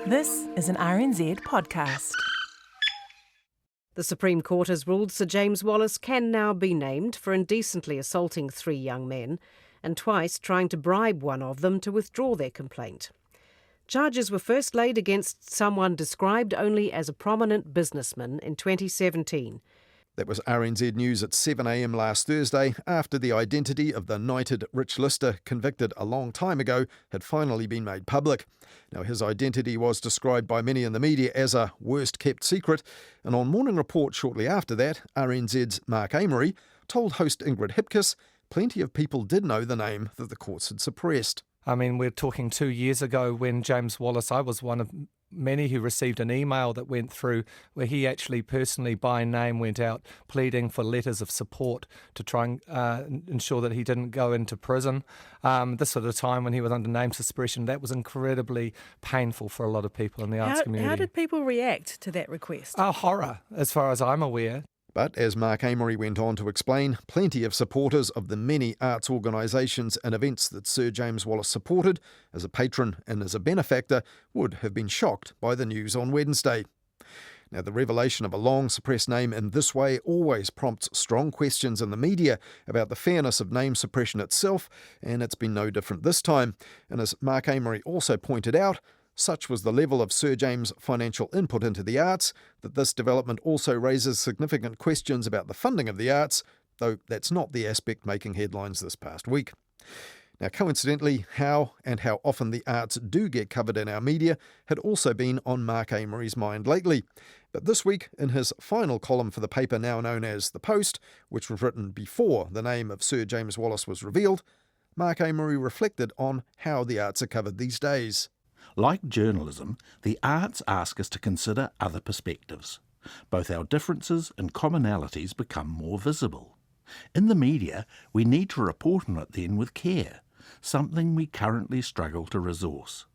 This is an RNZ podcast. The Supreme Court has ruled Sir James Wallace can now be named for indecently assaulting 3 young men and twice trying to bribe one of them to withdraw their complaint. Charges were first laid against someone described only as a prominent businessman in 2017. That was RNZ News at 7 a.m. last Thursday, after the identity of the knighted Rich Lister, convicted a long time ago, had finally been made public. Now, his identity was described by many in the media as a worst-kept secret, and on Morning Report shortly after that, RNZ's Mark Amery told host Ingrid Hipkiss plenty of people did know the name that the courts had suppressed. I mean, we're talking 2 years ago when James Wallace, I was one of many who received an email that went through where he actually personally by name went out pleading for letters of support to try and ensure that he didn't go into prison. This sort of time when he was under name suppression, that was incredibly painful for a lot of people in the arts community. How did people react to that request? Horror, as far as I'm aware. But as Mark Amery went on to explain, plenty of supporters of the many arts organisations and events that Sir James Wallace supported as a patron and as a benefactor would have been shocked by the news on Wednesday. Now, the revelation of a long suppressed name in this way always prompts strong questions in the media about the fairness of name suppression itself, and it's been no different this time. And as Mark Amery also pointed out, such was the level of Sir James' financial input into the arts that this development also raises significant questions about the funding of the arts, though that's not the aspect making headlines this past week. Now, coincidentally, how often the arts do get covered in our media had also been on Mark Amery's mind lately. But this week, in his final column for the paper now known as The Post, which was written before the name of Sir James Wallace was revealed, Mark Amery reflected on how the arts are covered these days. Like journalism, the arts ask us to consider other perspectives. Both our differences and commonalities become more visible. In the media, we need to report on it then with care, something we currently struggle to resource.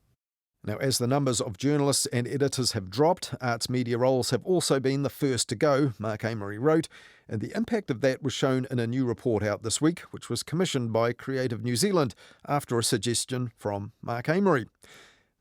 Now, as the numbers of journalists and editors have dropped, arts media roles have also been the first to go, Mark Amery wrote, and the impact of that was shown in a new report out this week, which was commissioned by Creative New Zealand after a suggestion from Mark Amery.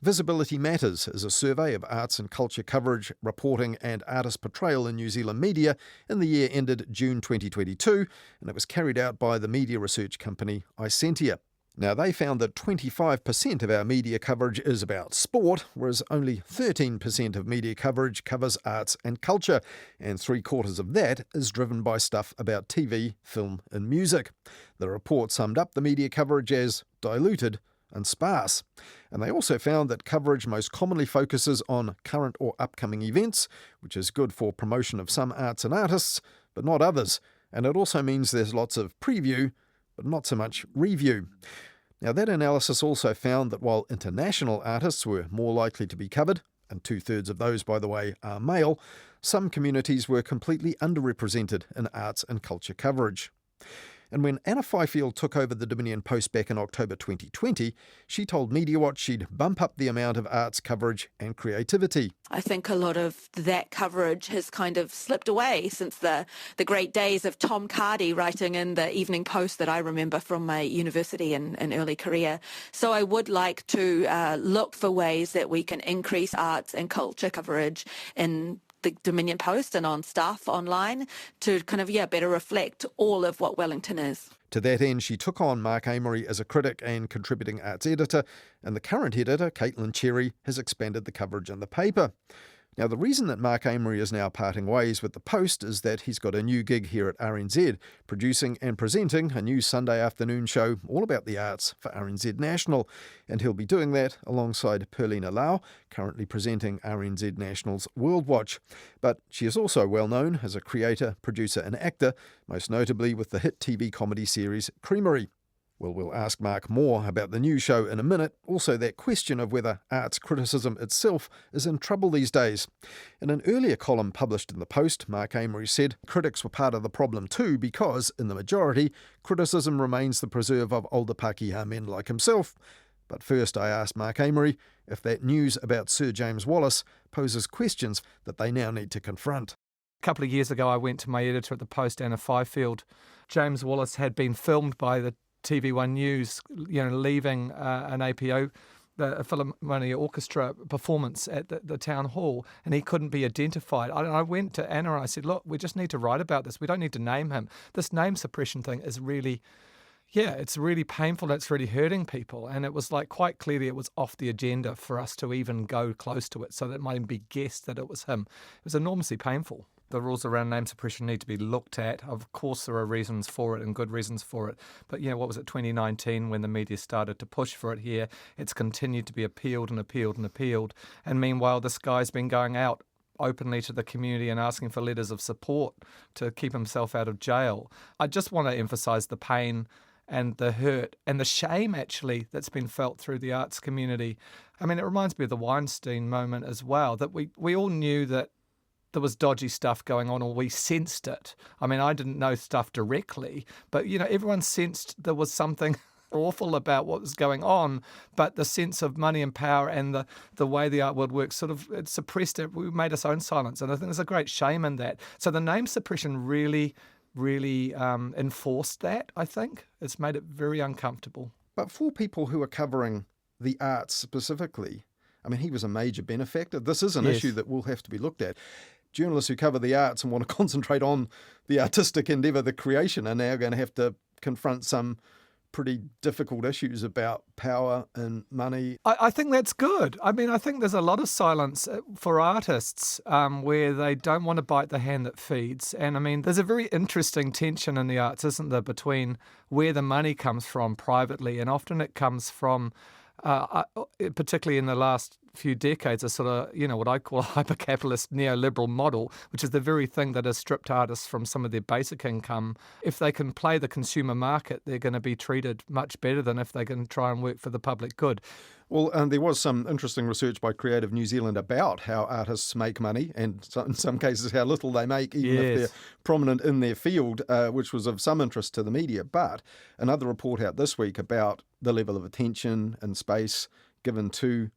Visibility Matters is a survey of arts and culture coverage, reporting and artist portrayal in New Zealand media in the year ended June 2022, and it was carried out by the media research company Isentia. Now, they found that 25% of our media coverage is about sport, whereas only 13% of media coverage covers arts and culture, and 3/4 of that is driven by stuff about TV, film and music. The report summed up the media coverage as diluted and sparse. And they also found that coverage most commonly focuses on current or upcoming events, which is good for promotion of some arts and artists, but not others. And it also means there's lots of preview, but not so much review. Now, that analysis also found that while international artists were more likely to be covered, and 2/3 of those, by the way, are male, some communities were completely underrepresented in arts and culture coverage. And when Anna Fifield took over the Dominion Post back in October 2020, she told Mediawatch she'd bump up the amount of arts coverage and creativity. I think a lot of that coverage has kind of slipped away since the great days of Tom Cardy writing in the Evening Post that I remember from my university and early career. So I would like to look for ways that we can increase arts and culture coverage in the Dominion Post and on stuff online to kind of, better reflect all of what Wellington is. To that end, she took on Mark Amery as a critic and contributing arts editor, and the current editor, Caitlin Cherry, has expanded the coverage in the paper. Now, the reason that Mark Amery is now parting ways with the Post is that he's got a new gig here at RNZ, producing and presenting a new Sunday afternoon show all about the arts for RNZ National, and he'll be doing that alongside Perlina Lau, currently presenting RNZ National's World Watch. But she is also well known as a creator, producer and actor, most notably with the hit TV comedy series Creamery. Well, we'll ask Mark more about the new show in a minute, also that question of whether arts criticism itself is in trouble these days. In an earlier column published in the Post, Mark Amery said critics were part of the problem too because, in the majority, criticism remains the preserve of older Pākehā men like himself. But first I asked Mark Amery if that news about Sir James Wallace poses questions that they now need to confront. A couple of years ago, I went to my editor at the Post, Anna Fifield. James Wallace had been filmed by the TV1 News, leaving an APO the Philharmonia Orchestra performance at the town hall, and he couldn't be identified. I went to Anna and I said, look, we just need to write about this. We don't need to name him. This name suppression thing is really, it's really painful. It's really hurting people. And it was like quite clearly it was off the agenda for us to even go close to it, so that it might even be guessed that it was him. It was enormously painful. The rules around name suppression need to be looked at. Of course, there are reasons for it and good reasons for it. But, what was it, 2019, when the media started to push for it here, it's continued to be appealed and appealed and appealed. And meanwhile, this guy's been going out openly to the community and asking for letters of support to keep himself out of jail. I just want to emphasise the pain and the hurt and the shame, actually, that's been felt through the arts community. I mean, it reminds me of the Weinstein moment as well, that we all knew that there was dodgy stuff going on, or we sensed it. I mean, I didn't know stuff directly, but, everyone sensed there was something awful about what was going on, but the sense of money and power and the way the art world works it suppressed it. We made us own silence, and I think there's a great shame in that. So the name suppression really enforced that, I think. It's made it very uncomfortable. But for people who are covering the arts specifically, I mean, he was a major benefactor. This is an issue that will have to be looked at. Journalists who cover the arts and want to concentrate on the artistic endeavour, the creation, are now going to have to confront some pretty difficult issues about power and money. I think that's good. I mean, I think there's a lot of silence for artists where they don't want to bite the hand that feeds. And I mean, there's a very interesting tension in the arts, isn't there, between where the money comes from privately, and often it comes from particularly in the last few decades, a sort of, what I call a hyper-capitalist neoliberal model, which is the very thing that has stripped artists from some of their basic income. If they can play the consumer market, they're going to be treated much better than if they can try and work for the public good. Well, there was some interesting research by Creative New Zealand about how artists make money, and in some cases how little they make, even if they're prominent in their field, which was of some interest to the media. But another report out this week about the level of attention and space given to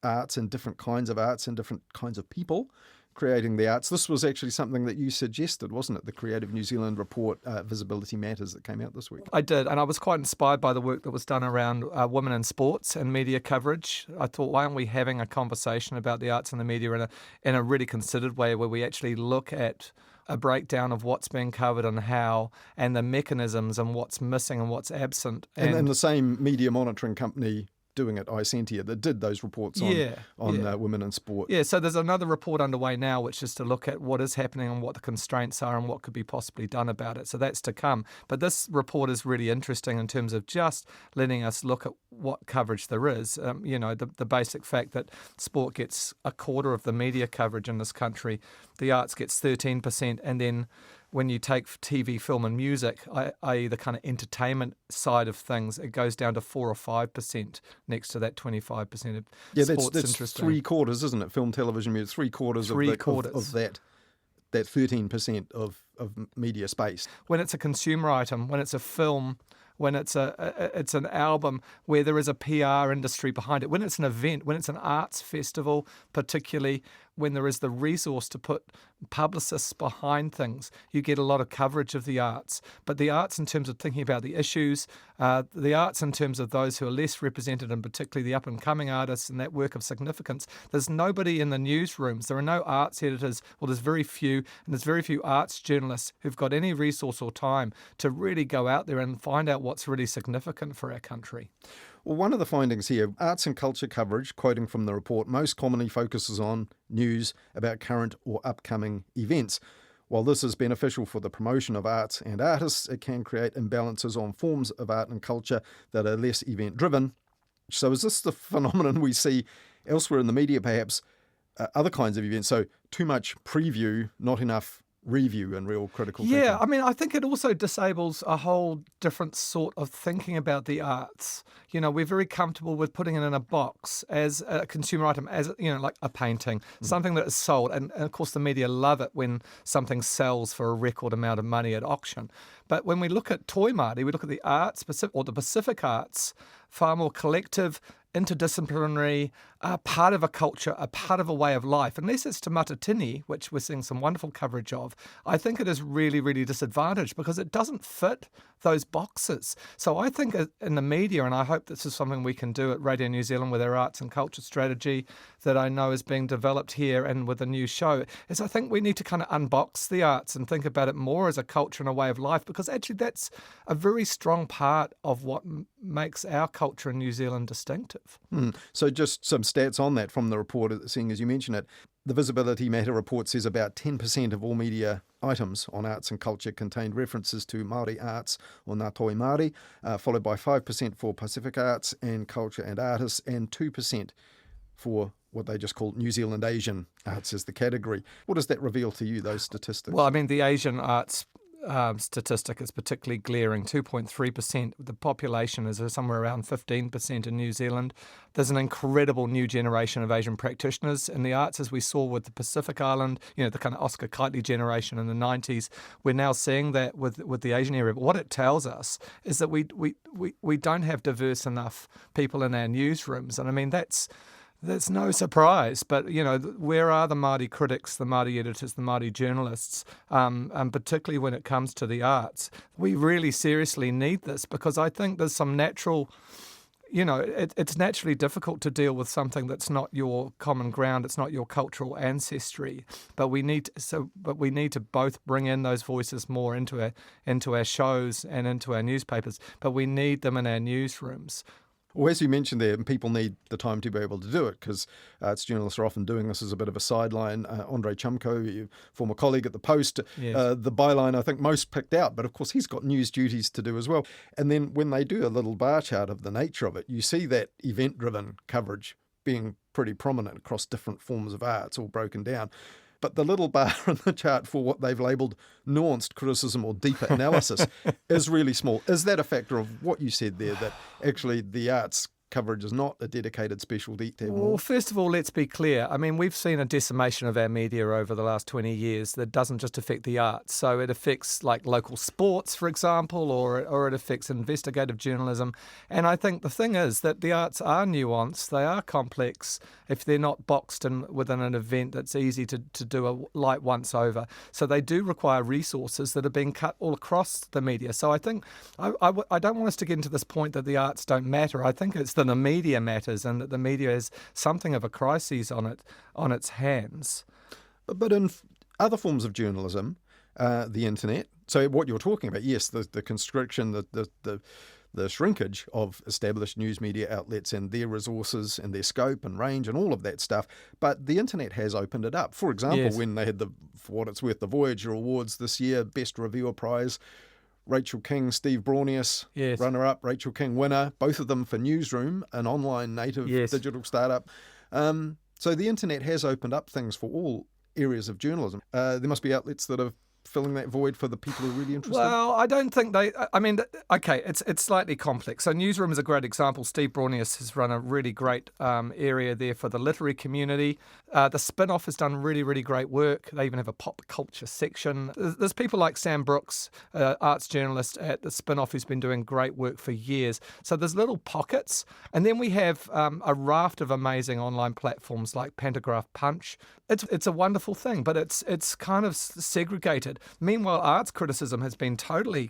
arts and different kinds of arts and different kinds of people creating the arts. This was actually something that you suggested, wasn't it? The Creative New Zealand report, Visibility Matters, that came out this week. I did, and I was quite inspired by the work that was done around women in sports and media coverage. I thought, why aren't we having a conversation about the arts and the media in a really considered way, where we actually look at a breakdown of what's being covered and how, and the mechanisms and what's missing and what's absent. And the same media monitoring company doing it, Icentia, that did those reports on women in sport. Yeah, so there's another report underway now, which is to look at what is happening and what the constraints are and what could be possibly done about it. So that's to come. But this report is really interesting in terms of just letting us look at what coverage there is. The basic fact that sport gets a quarter of the media coverage in this country, the arts gets 13%, and then when you take TV, film and music, i.e. the kind of entertainment side of things, it goes down to 4 or 5% next to that 25% of sports. That's three quarters, isn't it? Film, television, music, three quarters of that 13% of media space. When it's a consumer item, when it's a film, when it's an album where there is a PR industry behind it, when it's an event, when it's an arts festival, particularly when there is the resource to put publicists behind things, you get a lot of coverage of the arts. But the arts in terms of thinking about the issues, the arts in terms of those who are less represented, and particularly the up-and-coming artists and that work of significance, there's nobody in the newsrooms. There are no arts editors, well, there's very few, and there's very few arts journalists who've got any resource or time to really go out there and find out what's really significant for our country. Well, one of the findings here, arts and culture coverage, quoting from the report, most commonly focuses on news about current or upcoming events. While this is beneficial for the promotion of arts and artists, it can create imbalances on forms of art and culture that are less event-driven. So is this the phenomenon we see elsewhere in the media, perhaps other kinds of events? So too much preview, not enough review and real critical thinking. Yeah, I mean, I think it also disables a whole different sort of thinking about the arts. We're very comfortable with putting it in a box as a consumer item, as, like a painting, something that is sold. And of course, the media love it when something sells for a record amount of money at auction. But when we look at Toi Māori, we look at the arts, or the Pacific arts, far more collective interdisciplinary, part of a culture, a part of a way of life. Unless it's Te Matatini, which we're seeing some wonderful coverage of, I think it is really, really disadvantaged because it doesn't fit those boxes. So I think in the media, and I hope this is something we can do at Radio New Zealand with our arts and culture strategy that I know is being developed here and with a new show, is I think we need to kind of unbox the arts and think about it more as a culture and a way of life, because actually that's a very strong part of what makes our culture in New Zealand distinctive. So just some stats on that from the report, seeing as you mention it. The Visibility Matter report says about 10% of all media items on arts and culture contained references to Māori arts or Ngā Toi Māori, followed by 5% for Pacific arts and culture and artists, and 2% for what they just call New Zealand Asian arts as the category. What does that reveal to you, those statistics? Well, I mean, the Asian arts statistic is particularly glaring. 2.3%. The population is somewhere around 15% in New Zealand. There's an incredible new generation of Asian practitioners in the arts, as we saw with the Pacific Island, the kind of Oscar Kitely generation in the 90s. We're now seeing that with the Asian area. But what it tells us is that we don't have diverse enough people in our newsrooms. And I mean, that's no surprise, but, where are the Māori critics, the Māori editors, the Māori journalists, and particularly when it comes to the arts? We really seriously need this, because I think there's some natural, it's naturally difficult to deal with something that's not your common ground, it's not your cultural ancestry, but we need to both bring in those voices more into our shows and into our newspapers, but we need them in our newsrooms. Well, as you mentioned there, people need the time to be able to do it, because arts journalists are often doing this as a bit of a sideline. Andre Chumko, your former colleague at the Post, yes. The byline I think most picked out, but of course he's got news duties to do as well. And then when they do a little bar chart of the nature of it, you see that event-driven coverage being pretty prominent across different forms of arts, all broken down. But the little bar on the chart for what they've labelled nuanced criticism or deeper analysis is really small. Is that a factor of what you said there, that actually the arts coverage is not a dedicated specialty to have more? Well, first of all, let's be clear. I mean, we've seen a decimation of our media over the last 20 years that doesn't just affect the arts. So it affects like local sports, for example, or it affects investigative journalism. And I think the thing is that the arts are nuanced, they are complex if they're not boxed in within an event that's easy to do a light once over. So they do require resources that are being cut all across the media. So I think I don't want us to get into this point that the arts don't matter. I think it's that the media matters, and that the media has something of a crisis on its hands. But in other forms of journalism, the internet, so what you're talking about, yes, the constriction, the shrinkage of established news media outlets and their resources and their scope and range and all of that stuff. But the internet has opened it up. For example, yes. When they had for what it's worth, the Voyager Awards this year, Best Reviewer Prize, Rachel King, Steve Braunius, yes. runner-up, Rachel King winner, both of them for Newsroom, an online native yes. digital startup. So the internet has opened up things for all areas of journalism. There must be outlets that are filling that void for the people who are really interested. Well, I don't think it's slightly complex. So Newsroom is a great example. Steve Braunius has run a really great area there for the literary community. The Spin-Off has done really, really great work. They even have a pop culture section. There's people like Sam Brooks, arts journalist at the Spin-Off, who's been doing great work for years. So there's little pockets. And then we have a raft of amazing online platforms like Pantograph Punch. It's a wonderful thing, but it's kind of segregated. Meanwhile, arts criticism has been totally,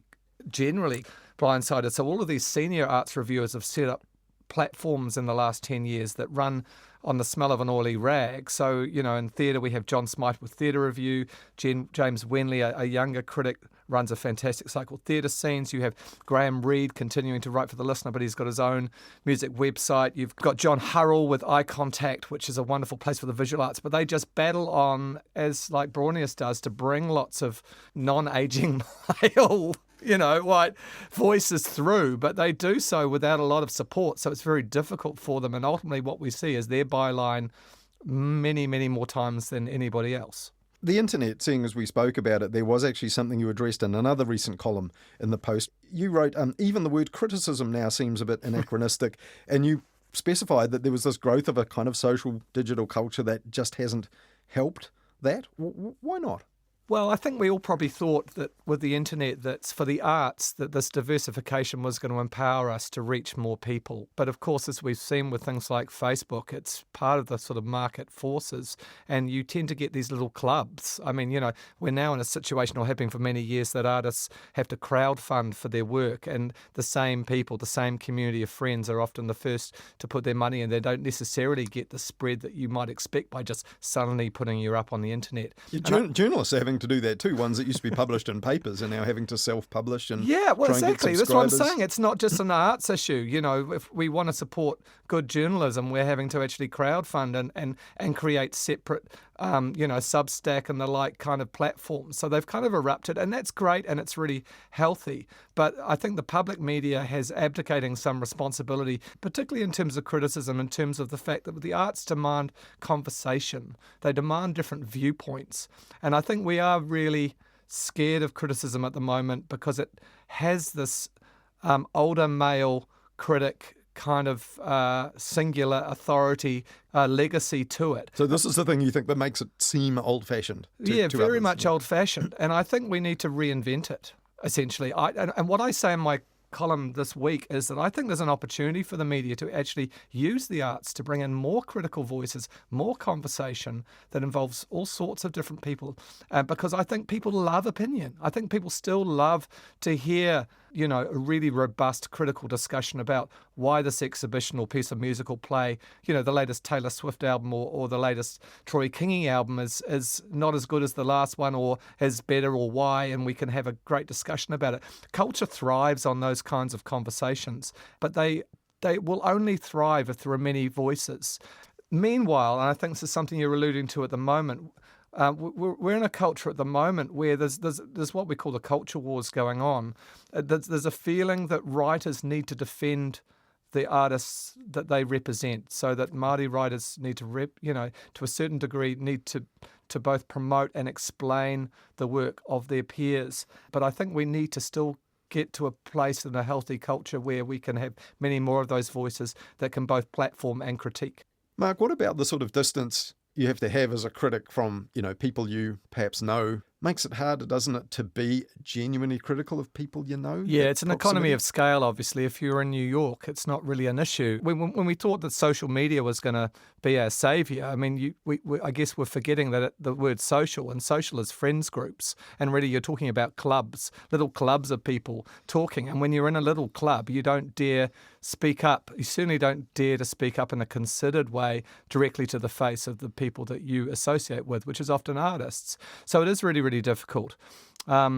generally blindsided. So all of these senior arts reviewers have set up platforms in the last 10 years that run on the smell of an oily rag. So, in theatre we have John Smythe with Theatre Review, James Wenley, a younger critic, runs a fantastic site called Theatre Scenes. You have Graham Reed continuing to write for The Listener, but he's got his own music website. You've got John Hurrell with Eye Contact, which is a wonderful place for the visual arts, but they just battle on, as like Braunius does, to bring lots of non-aging male white voices through, but they do so without a lot of support, so it's very difficult for them. And ultimately what we see is their byline many, many more times than anybody else. The internet, seeing as we spoke about it, there was actually something you addressed in another recent column in the Post. You wrote, even the word criticism now seems a bit anachronistic, and you specified that there was this growth of a kind of social digital culture that just hasn't helped that. Why not? Well, I think we all probably thought that with the internet, that for the arts, that this diversification was going to empower us to reach more people. But of course, as we've seen with things like Facebook, it's part of the sort of market forces, and you tend to get these little clubs. I mean, we're now in a situation, or have been for many years, that artists have to crowdfund for their work, and the same people, the same community of friends are often the first to put their money in. They don't necessarily get the spread that you might expect by just suddenly putting you up on the internet. Journalists are having to do that too. Ones that used to be published in papers are now having to self-publish and yeah, well, try and exactly. get That's what I'm subscribers. saying. It's not just an arts issue. If we want to support good journalism, we're having to actually crowdfund and create separate, Substack and the like kind of platforms. So they've kind of erupted, and that's great, and it's really healthy. But I think the public media has abdicating some responsibility, particularly in terms of criticism, in terms of the fact that the arts demand conversation. They demand different viewpoints. And I think we are really scared of criticism at the moment because it has this older male critic kind of singular authority legacy to it. So this is the thing you think that makes it seem old-fashioned to very others. much old-fashioned. And I think we need to reinvent it, essentially. And what I say in my column this week is that I think there's an opportunity for the media to actually use the arts to bring in more critical voices, more conversation that involves all sorts of different people, because I think people love opinion. I think people still love to hear a really robust critical discussion about why this exhibition or piece of musical play, the latest Taylor Swift album or the latest Troy Kingi album is not as good as the last one or is better, or why, and we can have a great discussion about it. Culture thrives on those kinds of conversations, but they will only thrive if there are many voices. Meanwhile, and I think this is something you're alluding to at the moment, we're in a culture at the moment where there's what we call the culture wars going on. There's a feeling that writers need to defend the artists that they represent, so that Māori writers need to to a certain degree, need to both promote and explain the work of their peers. But I think we need to still get to a place in a healthy culture where we can have many more of those voices that can both platform and critique. Mark, what about the sort of distance you have to have as a critic from, people you perhaps know? Makes it harder, doesn't it, to be genuinely critical of people you know? Yeah, That it's an proximity? economy of scale, obviously. If you're in New York, it's not really an issue. When we thought that social media was going to be our saviour, I mean, I guess we're forgetting that the word social, and social is friends groups. And really, you're talking about clubs, little clubs of people talking. And when you're in a little club, you don't dare speak up. You certainly don't dare to speak up in a considered way directly to the face of the people that you associate with, which is often artists. So it is really, really difficult. I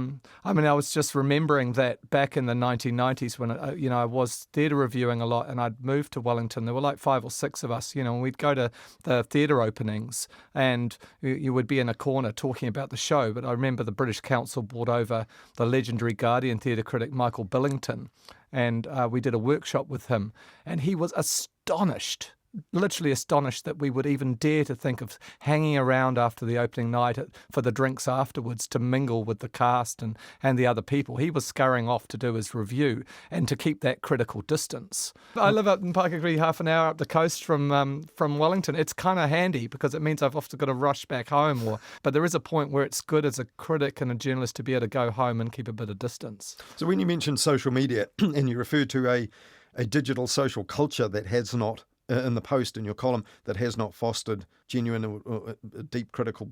was just remembering that back in the 1990s when, I was theatre reviewing a lot, and I'd moved to Wellington. There were like 5 or 6 of us, and we'd go to the theatre openings, and you would be in a corner talking about the show. But I remember the British Council brought over the legendary Guardian theatre critic Michael Billington, and we did a workshop with him, and he was astonished, literally astonished, that we would even dare to think of hanging around after the opening night for the drinks afterwards to mingle with the cast and the other people. He was scurrying off to do his review and to keep that critical distance. I live up in Pākehā, half an hour up the coast from Wellington. It's kind of handy because it means I've often got to rush back home. But there is a point where it's good as a critic and a journalist to be able to go home and keep a bit of distance. So when you mentioned social media and you referred to a digital social culture that has not, in the post in your column, that has not fostered genuine or deep critical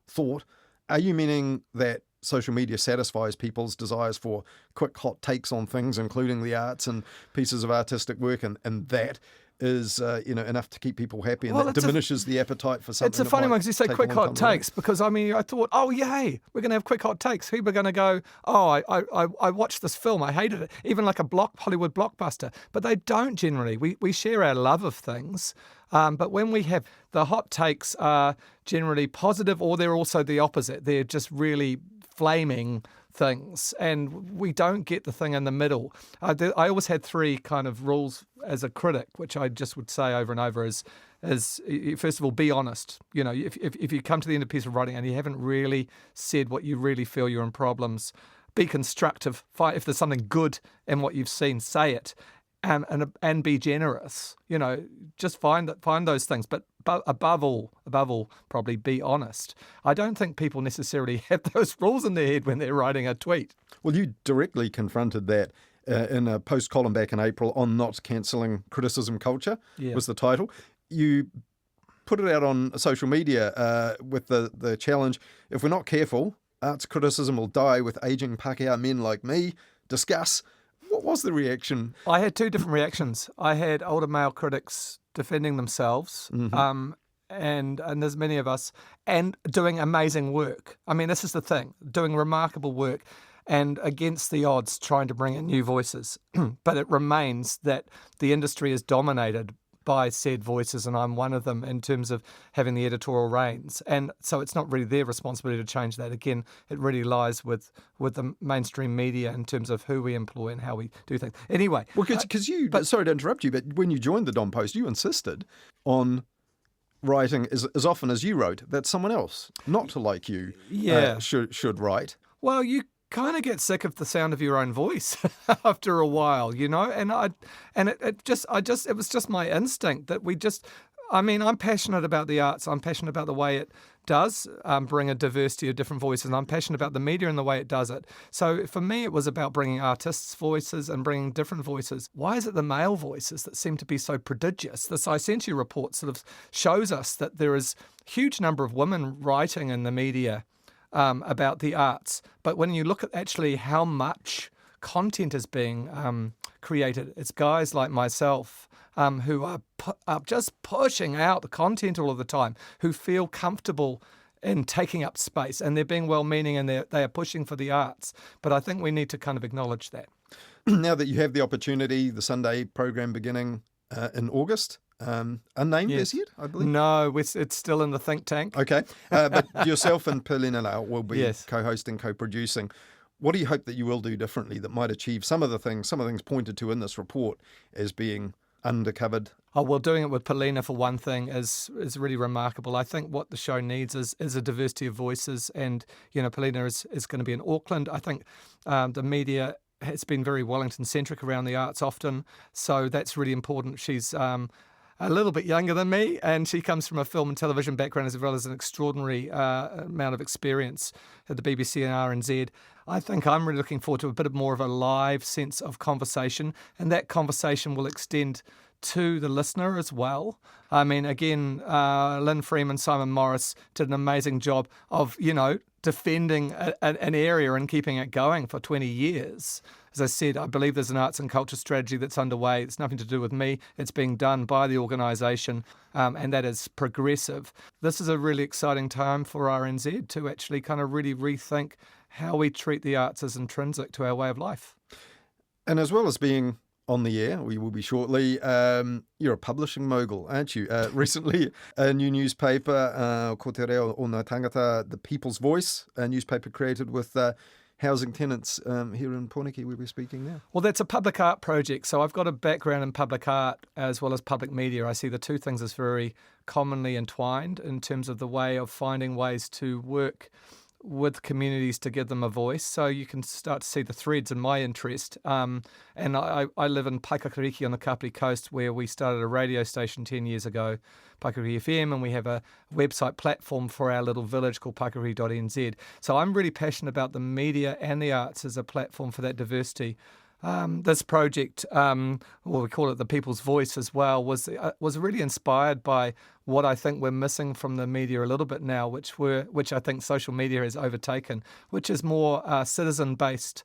thought, are you meaning that social media satisfies people's desires for quick hot takes on things, including the arts and pieces of artistic work, and that is enough to keep people happy, and that diminishes the appetite for something? It's a funny one because you say quick hot takes, because I thought, oh yay, we're going to have quick hot takes. People are going to go, oh, I watched this film, I hated it, even like a Hollywood blockbuster. But they don't generally. We share our love of things, but when we have the hot takes are generally positive, or they're also the opposite. They're just really flaming things, and we don't get the thing in the middle. I always had 3 kind of rules as a critic, which I just would say over and over is first of all, be honest. If you come to the end of a piece of writing and you haven't really said what you really feel, you're in problems. Be constructive. If there's something good in what you've seen, say it. and be generous. Just find those things. But above all, probably be honest. I don't think people necessarily have those rules in their head when they're writing a tweet. Well, you directly confronted that in a post column back in April on not cancelling criticism culture, was the title. You put it out on social media with the challenge, if we're not careful, arts criticism will die with ageing Pākehā men like me. Discuss. What was the reaction? I had two different reactions. I had older male critics defending themselves, and there's many of us, and doing amazing work. I mean, this is the thing, doing remarkable work and against the odds trying to bring in new voices. But it remains that the industry is dominated by said voices, and I'm one of them in terms of having the editorial reins. And so it's not really their responsibility to change that. Again, it really lies with the mainstream media in terms of who we employ and how we do things. Anyway. Well, because sorry to interrupt you, but when you joined the Dom Post, you insisted on writing as often as you wrote that someone else, not like you, should write. Well, you kind of get sick of the sound of your own voice after a while, and it was just my instinct that I'm passionate about the arts. I'm passionate about the way it does bring a diversity of different voices, and I'm passionate about the media and the way it does it. So for me, it was about bringing artists' voices and bringing different voices. Why is it the male voices that seem to be so prodigious? The Scientia report sort of shows us that there is a huge number of women writing in the media about the arts. But when you look at actually how much content is being created, it's guys like myself who are just pushing out the content all of the time, who feel comfortable in taking up space, and they're being well-meaning and they are pushing for the arts. But I think we need to kind of acknowledge that. Now that you have the opportunity, the Sunday program beginning in August, unnamed as yet, I believe? No, it's still in the think tank. Okay. But yourself and Pelina Lau will be co-hosting, co-producing. What do you hope that you will do differently that might achieve some of the things pointed to in this report as being undercovered? Oh, well, doing it with Pelina, for one thing, is really remarkable. I think what the show needs is a diversity of voices. And, Pelina is going to be in Auckland. I think the media has been very Wellington-centric around the arts often. So that's really important. She's a little bit younger than me, and she comes from a film and television background as well as an extraordinary amount of experience at the BBC and RNZ. I think I'm really looking forward to a bit more of a live sense of conversation, and that conversation will extend to the listener as well. I mean, again, Lynn Freeman, Simon Morris did an amazing job of, defending an area and keeping it going for 20 years. As I said, I believe there's an arts and culture strategy that's underway. It's nothing to do with me. It's being done by the organisation, and that is progressive. This is a really exciting time for RNZ to actually kind of really rethink how we treat the arts as intrinsic to our way of life. And as well as being on the air, we will be shortly, you're a publishing mogul, aren't you? Recently, a new newspaper, Ko Te Reo o Ngā Tangata, The People's Voice, a newspaper created with housing tenants here in Pōneke, where we're speaking now. Well, that's a public art project. So I've got a background in public art as well as public media. I see the two things as very commonly entwined in terms of the way of finding ways to work with communities to give them a voice. So you can start to see the threads in my interest. And I live in Pākehā on the Kapiti Coast, where we started a radio station 10 years ago, Pākehā FM, and we have a website platform for our little village called pākehā.nz. So I'm really passionate about the media and the arts as a platform for that diversity. This project, or we call it The People's Voice as well, was really inspired by what I think we're missing from the media a little bit now, which I think social media has overtaken, which is more citizen-based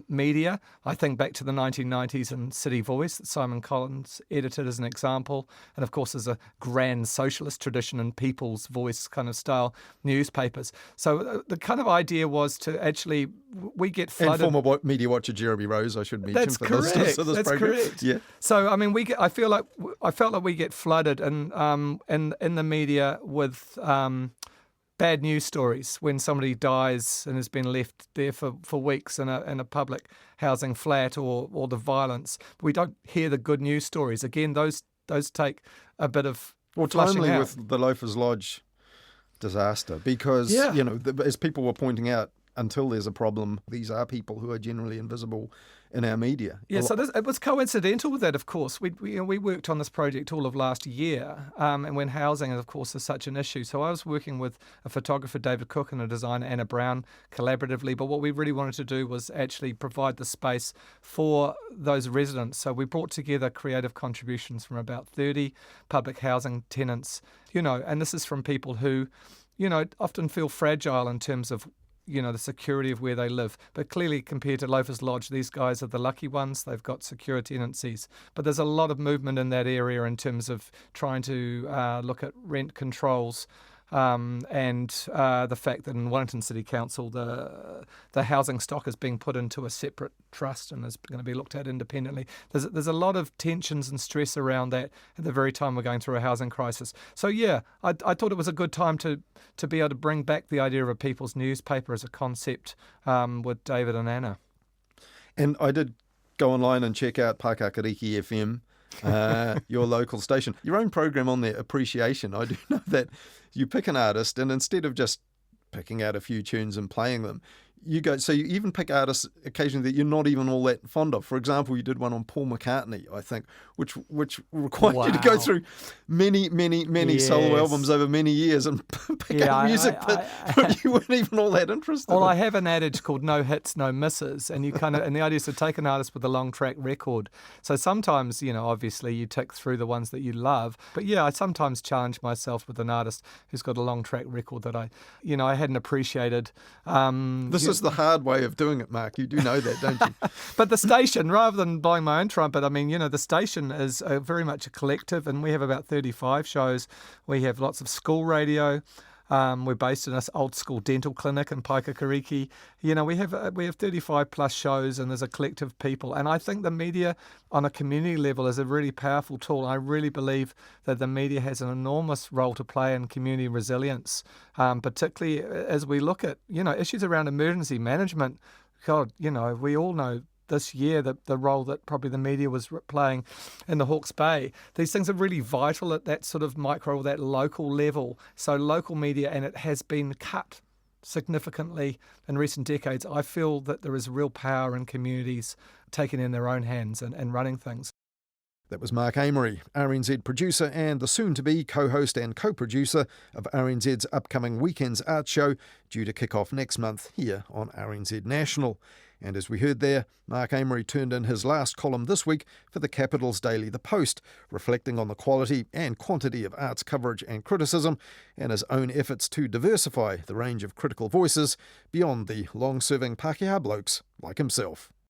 media. I think back to the 1990s and City Voice that Simon Collins edited as an example. And of course, there's a grand socialist tradition in People's Voice kind of style newspapers. So the kind of idea was to actually, we get flooded. And former media watcher Jeremy Rose, I should mention. That's for correct. This That's program. Correct. Yeah. So, I mean, I felt like we get flooded in the media with bad news stories when somebody dies and has been left there for weeks in a public housing flat, or the violence. We don't hear the good news stories. Again, those take a bit of timely out. With the Loafers Lodge disaster, because as people were pointing out, until there's a problem, these are people who are generally invisible in our media. Yeah, so it was coincidental with that, of course. We worked on this project all of last year, and when housing, of course, is such an issue. So I was working with a photographer, David Cook, and a designer, Anna Brown, collaboratively. But what we really wanted to do was actually provide the space for those residents. So we brought together creative contributions from about 30 public housing tenants, and this is from people who, often feel fragile in terms of the security of where they live. But clearly, compared to Loafers Lodge, these guys are the lucky ones. They've got secure tenancies. But there's a lot of movement in that area in terms of trying to look at rent controls and the fact that in Wellington City Council, the housing stock is being put into a separate trust and is going to be looked at independently. There's a lot of tensions and stress around that at the very time we're going through a housing crisis. So yeah, I thought it was a good time to be able to bring back the idea of a people's newspaper as a concept with David and Anna. And I did go online and check out Pākehā FM, your local station. Your own program on there, Appreciation. I do know that you pick an artist, and instead of just picking out a few tunes and playing them, you even pick artists occasionally that you're not even all that fond of. For example, you did one on Paul McCartney, I think, which required you to go through many solo albums over many years and pick out music that you weren't even all that interested in. I have an adage called no hits, no misses, and and the idea is to take an artist with a long track record. So sometimes, obviously you tick through the ones that you love, but yeah, I sometimes challenge myself with an artist who's got a long track record that I hadn't appreciated. This is the hard way of doing it, Mark. You do know that, don't you? But the station, rather than blowing my own trumpet, the station is very much a collective, and we have about 35 shows. We have lots of school radio. We're based in this old school dental clinic in Pākehā. We have 35 plus shows, and there's a collective of people. And I think the media on a community level is a really powerful tool. I really believe that the media has an enormous role to play in community resilience, particularly as we look at, issues around emergency management. God, we all know this year the role that probably the media was playing in the Hawke's Bay. These things are really vital at that sort of micro, that local level. So local media, and it has been cut significantly in recent decades. I feel that there is real power in communities taking in their own hands and running things. That was Mark Amery, RNZ producer and the soon-to-be co-host and co-producer of RNZ's upcoming Weekends Art Show, due to kick off next month here on RNZ National. And as we heard there, Mark Amery turned in his last column this week for the capital's daily The Post, reflecting on the quality and quantity of arts coverage and criticism, and his own efforts to diversify the range of critical voices beyond the long-serving Pākehā blokes like himself.